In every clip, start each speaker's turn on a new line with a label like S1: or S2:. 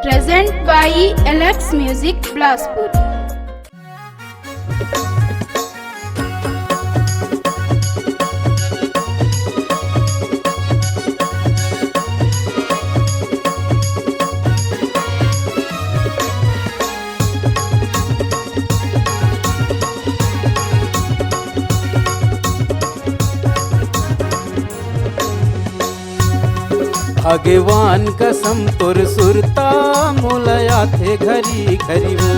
S1: present by LX Music Blaspur.
S2: भगवान कसम तोर सुरता मोलया थे घरी घरी वो।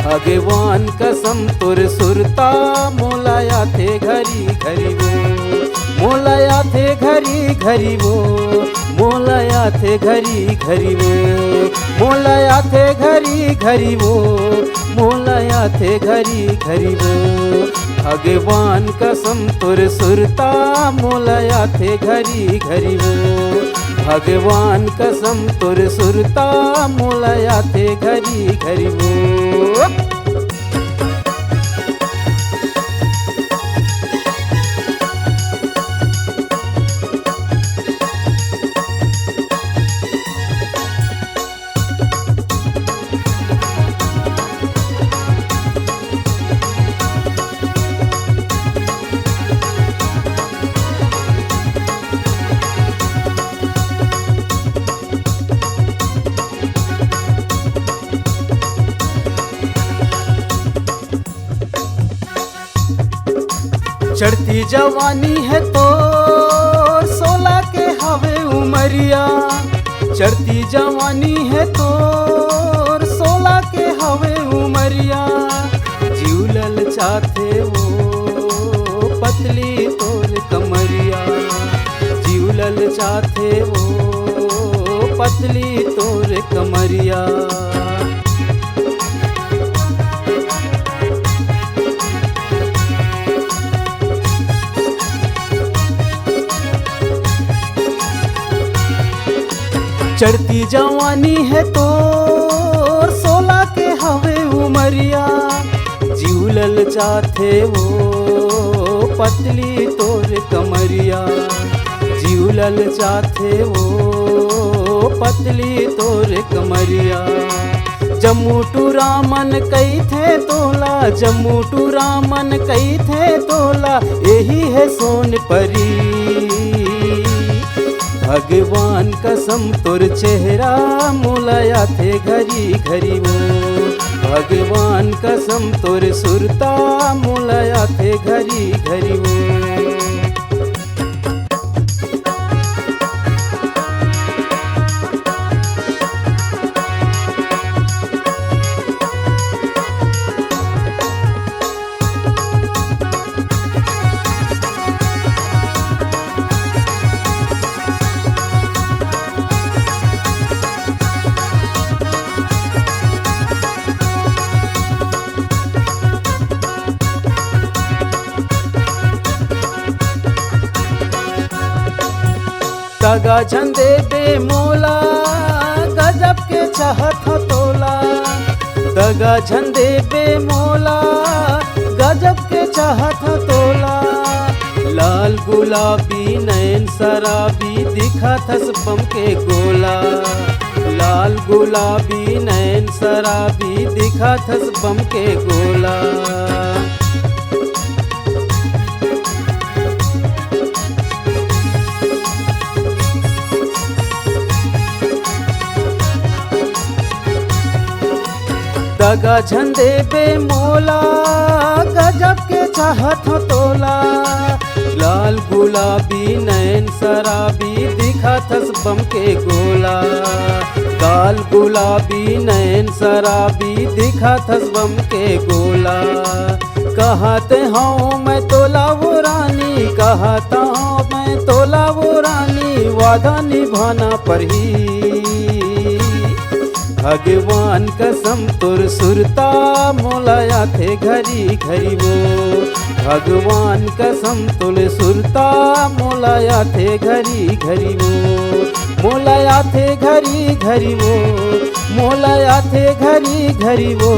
S2: भगवान कसम तोर सुरता मोलया थे घरी घरी वो। मोलया थे घरी घरी वो। मोलया थे घरी घरी वो। मोलया थे घरी घरी वो। मोलया थे घरी घरी वो। भगवान कसम तोर सुरता मोलया थे घरी घरी वो। भगवान कसम तोर सुरता मोलया थे घरी घरी वो। चढ़ती जवानी है तो 16 के हवे उमरिया। चढ़ती जवानी है तो 16 के हवे उमरिया। जीवलल चाहते वो पतली तोर कमरिया। जीवलल चाहते वो पतली तोर कमरिया। चढ़ती जवानी है तो 16 के हवे उमरिया। जीवलल चाहते वो पतली तोर कमरिया। जीवलल चाहते वो पतली तोर कमरिया। जम्मू टू रामन कई थे तोला। जम्मू टू रामन कई थे तोला। यही है सोन परी। भगवान कसम तोर चेहरा मोलया थे घरी घरी वो। भगवान कसम तोर सुरता मोलया थे घरी घरी वो। दगा झंडे बे मोला गजब के चाहत तोला। दगा झंडे बे मोला गजब के चाहत तोला। लाल गुलाबी नैन शराबी दिखत बम के गोला। लाल गुलाबी नैन शराबी दिखत बम के गोला। दगा झंडे बे मोला गजब के चाहत तोला। लाल गुलाबी नैन शराबी दिखत बम के गोला। लाल गुलाबी नैन शराबी दिखत बम के गोला। कहते हूँ मैं तोला वो रानी। कहता हूँ मैं तोला वो रानी। वादा निभाना पड़ी। भगवान कसम तोर सुरता मोलया थे घरी घरी वो। भगवान कसम तुले सुरता मोलाया थे घरी घरी वो, मोलाया थे घरी घरी वो, मोलाया थे घरी घरी वो।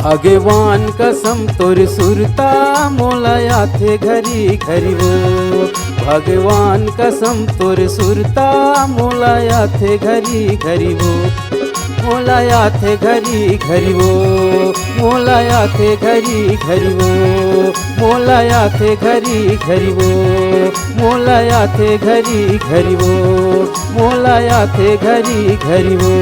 S2: भगवान कसम तुर सुरता मोलाया थे घरी घरी वो, भगवान कसम तुर सुरता मोलाया थे घरी घरी वो, मोलाया थे घरी घरी वो, मोलाया थे घरी घरी वो, मोलाया थे घरी घरी वो, मोलाया थे घरी घरी वो, मोलाया थे घरी घरी वो।